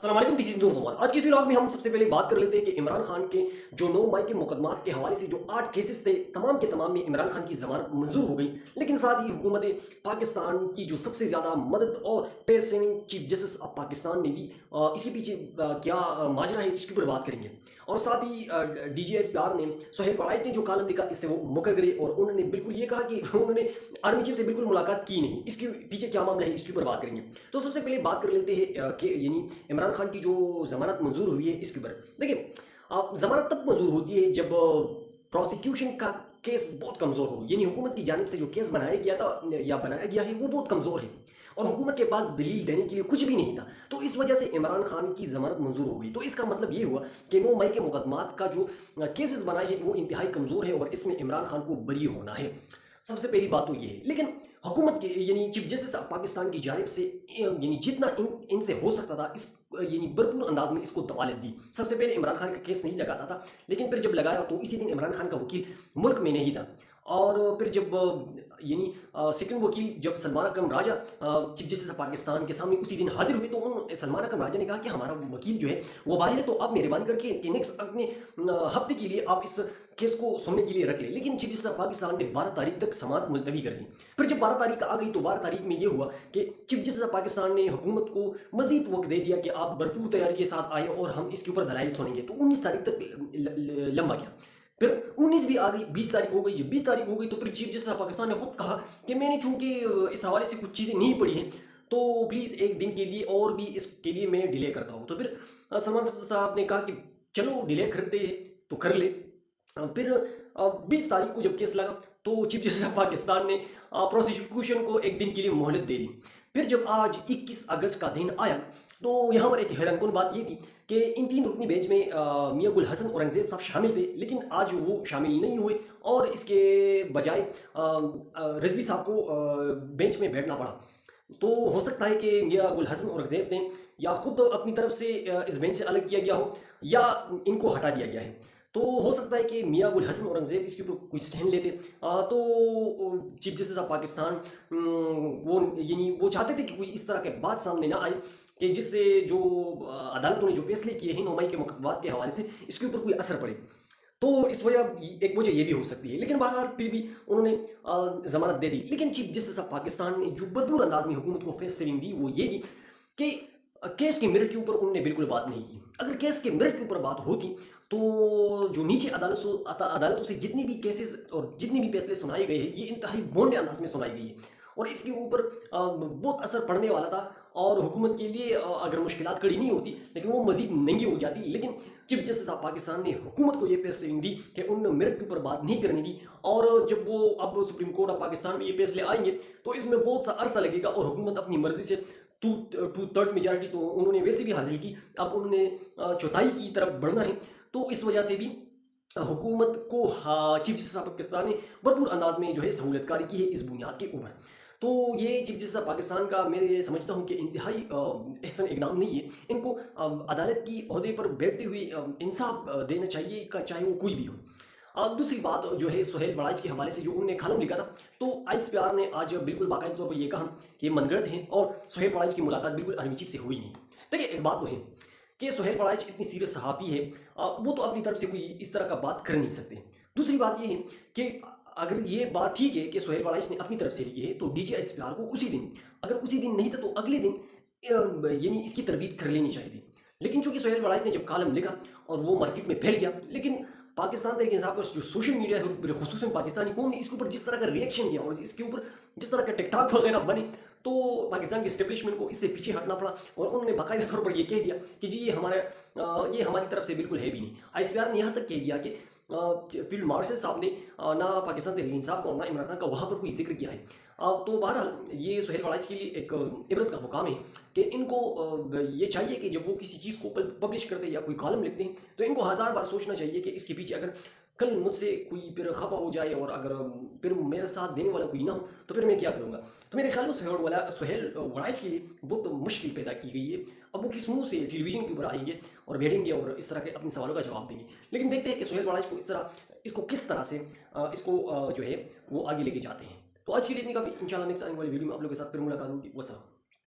अस्सलाम वालेकुम, this is नूर नोमान। आज के इस व्लॉग में हम सबसे पहले बात कर लेते हैं कि इमरान खान के जो 9 मई के मुकदमात के हवाले से जो 8 केसेस थे, तमाम के तमाम में इमरान खान की जमानत मंजूर हो गई। लेकिन साथ ही हुकूमत पाकिस्तान की जो सबसे ज़्यादा मदद और face saving chief justice of Pakistan ने दी, इसके पीछे क्या माजरा है, इसके ऊपर बात करेंगे। और साथ ही DGSPR ने सोहेल पढ़ाई ने जो कालम लिखा, इससे वो मुकर गए और उन्होंने बिल्कुल ये कहा कि उन्होंने आर्मी चीफ से बिल्कुल मुलाकात की नहीं। इसके पीछे क्या मामला है, इसके ऊपर बात करेंगे। तो सबसे पहले बात कर लेते हैं कि यानी इमरान खान की जो जमानत मंजूर हुई है, इसके ऊपर देखिए, जमानत तब मंजूर होती है जब प्रोसिक्यूशन का केस बहुत कमज़ोर हो, यानी हुकूमत की जानिब से जो केस बनाया गया था या बनाया गया है वो बहुत कमज़ोर है और हुकूमत के पास दलील देने के लिए कुछ भी नहीं था। तो इस वजह से इमरान खान की जमानत मंजूर हो गई। तो इसका मतलब ये हुआ कि 9 मई के मुकदमात का जो केसेस बनाए हैं वो इंतहाई कमज़ोर है और इसमें इमरान खान को बरी होना है। सबसे पहली बात तो ये है। लेकिन हुकूमत के यानी चीफ जस्टिस पाकिस्तान की जानिब से यानी जितना इनसे हो सकता था, इस यानी भरपूर अंदाज में इसको दवालत दी। सबसे पहले इमरान खान का केस नहीं लगाता था, लेकिन फिर जब लगाया तो इसी दिन इमरान खान का वकील मुल्क में नहीं था। और फिर जब यानी सेकंड वकील जब सलमान अकरम राजा चीफ जस्टिस ऑफ पाकिस्तान के सामने उसी दिन हाजिर हुए, तो उन सलमान अकरम राजा ने कहा कि हमारा वकील जो है वो बाहर है, तो आप मेहरबानी करके कि नेक्स्ट अपने हफ्ते के लिए आप इस केस को सुनने के लिए रख ले। लेकिन चीफ जस्टिस ऑफ पाकिस्तान ने 12 तारीख तक समाअत मुलतवी कर दी। फिर जब 12 तारीख आ गई तो 12 तारीख में ये हुआ कि चीफ जस्टिस ऑफ पाकिस्तान ने हुकूमत को मजीद वक्त दे दिया कि आप भरपूर तैयारी के साथ आए और हम इसके ऊपर दलाइल सुनेंगे। तो 19 तारीख तक लंबा गया। फिर 19 भी आ गई, 20 तारीख हो गई। जब 20 तारीख हो गई तो फिर चीफ जस्टिस ऑफ पाकिस्तान ने खुद कहा कि मैंने चूंकि इस हवाले से कुछ चीज़ें नहीं पढ़ी हैं, तो प्लीज़ एक दिन के लिए और भी इसके लिए मैं डिले करता हूँ। तो फिर सलमान साहब ने कहा कि चलो डिले करते हैं तो कर ले। फिर 20 तारीख को जब केस लगा तो चीफ जस्टिस ऑफ पाकिस्तान ने प्रोसिक्यूशन को एक दिन के लिए मोहलत दे दी। फिर जब आज 21 अगस्त का दिन आया तो यहाँ पर एक हैरानकुन बात ये थी कि इन 3 रुकनी बेंच में मियां गुल हसन औरंगजेब साहब शामिल थे, लेकिन आज वो शामिल नहीं हुए और इसके बजाय रिजवी साहब को बेंच में बैठना पड़ा। तो हो सकता है कि मियां गुल हसन औरंगजेब ने या खुद अपनी तरफ से इस बेंच से अलग किया गया हो या इनको हटा दिया गया है। तो हो सकता है कि मियां गुल हसन औरंगजेब इसके ऊपर कुछ स्टैंड लेते। तो चीफ जस्टिस ऑफ पाकिस्तान वो यानी वो चाहते थे कि कोई इस तरह के बात सामने ना आए कि जिससे जो अदालतों ने जो फैसले किए हैं 9 मई के मुकदमात के हवाले से, इसके ऊपर कोई असर पड़े। तो इस वजह एक वजह ये भी हो सकती है। लेकिन बहरहाल फिर भी उन्होंने जमानत दे दी। लेकिन चीफ जस्टिस ऑफ पाकिस्तान ने जो भरपूर अंदाज में हुकूमत को फेस सेविंग दी वो ये दी कि केस के मेरिट के ऊपर उन्होंने बिल्कुल बात नहीं की। अगर केस के मेरिट के ऊपर बात होती तो जो नीचे अदालतों से जितनी भी केसेस और जितनी भी फैसले सुनाए गए हैं ये इंतहाई बोंडे अंदाज में सुनाई गई है और इसके ऊपर बहुत असर पड़ने वाला था और हुकूमत के लिए अगर मुश्किलात खड़ी नहीं होती लेकिन वो मजीद महंगी हो जाती। लेकिन चीफ जस्टिस ऑफ पाकिस्तान ने हुकूमत को ये फैसले दी कि उन्होंने मेरिट के ऊपर बात नहीं करने दी। और जब वो अब सुप्रीम कोर्ट ऑफ पाकिस्तान में ये फैसले आएंगे तो इसमें बहुत सा अरसा लगेगा और हुकूमत अपनी मर्जी से टू थर्ड मेजॉरिटी तो उन्होंने वैसे भी हासिल की, अब उन्होंने चौथाई की तरफ बढ़ना है। तो इस वजह से भी हुकूमत को चीफ जस्टिस ऑफ पाकिस्तान ने भरपूर अंदाज में जो है सहूलतकारी की है इस बुनियाद के ऊपर। तो ये चीफ जस्टिस ऑफ पाकिस्तान का मैं समझता हूँ कि इंतहाई एहसन इकदाम नहीं है। इनको अदालत की ओहदे पर बैठते हुए इंसाफ देना चाहिए, चाहे वो कोई भी हो। दूसरी बात जो है सोहेल बड़ाइच के हवाले से जो उन्होंने कॉलम लिखा था, तो ISPR ने आज बिल्कुल बाकायदा तौर पर यह कहा कि ये मनगढ़ंत है और सोहेल बड़ाइच की मुलाकात बिल्कुल आर्मी चीफ से हुई नहीं। देखिए, एक बात तो है कि सोहेल बड़ाइच इतनी सीरियस सहाफ़ी है, वो तो अपनी तरफ से कोई इस तरह का बात कर नहीं सकते। दूसरी बात ये है कि अगर ये बात ठीक है कि सोहेल बड़ाइच ने अपनी तरफ से लिखी है तो DGSPR को उसी दिन, अगर उसी दिन नहीं था तो अगले दिन यानी इसकी तरदीद कर लेनी चाहिए थी। लेकिन चूंकि सोहेल बड़ाइच ने जब कॉलम लिखा और वो मार्केट में फैल गया, लेकिन पाकिस्तान तरीके हिसाब का जो सोशल मीडिया है खुसूसन पाकिस्तानी कौम ने इसके ऊपर जिस तरह का रिएक्शन दिया और इसके ऊपर जिस तरह का टिकटॉक वगैरह बने, तो पाकिस्तान के एस्टेब्लिशमेंट को इससे पीछे हटना पड़ा और उन्होंने बाकायदा तौर पर यह कह दिया कि जी ये हमारी तरफ से बिल्कुल है भी नहीं। ISPR ने यहाँ तक कह दिया कि फील्ड मार्शल साहब ने ना पाकिस्तान तहरीक इंसाफ का ना इमरान खान का वहाँ पर कोई जिक्र किया है। तो बहरहाल ये सोहेल बड़ाइच के लिए एक इबरत का मुकाम है कि इनको ये चाहिए कि जब वो किसी चीज़ को पब्लिश करते हैं या कोई कॉलम लिखते हैं तो इनको 1000 बार सोचना चाहिए कि इसके पीछे अगर कल मुझसे कोई फिर खफा हो जाए और अगर फिर मेरा साथ देने वाला कोई ना हो तो फिर मैं क्या करूँगा। तो मेरे ख्याल में सोहेल बड़ाइच के लिए बहुत मुश्किल पैदा की गई है। अब वो किस मुँह से टेलीविजन के ऊपर आएंगे और बैठेंगे और इस तरह के अपने सवालों का जवाब देंगे। लेकिन देखते हैं कि सोहेल बड़ाइच को इसको किस तरह से इसको जो है वो आगे लेके जाते हैं। तो आज की लिए इतनी काफ़ी, इंशाल्लाह नेक्स्ट आने वाली वीडियो में आप लोगों के साथ फिर मुलाकात होगी। वसलाम।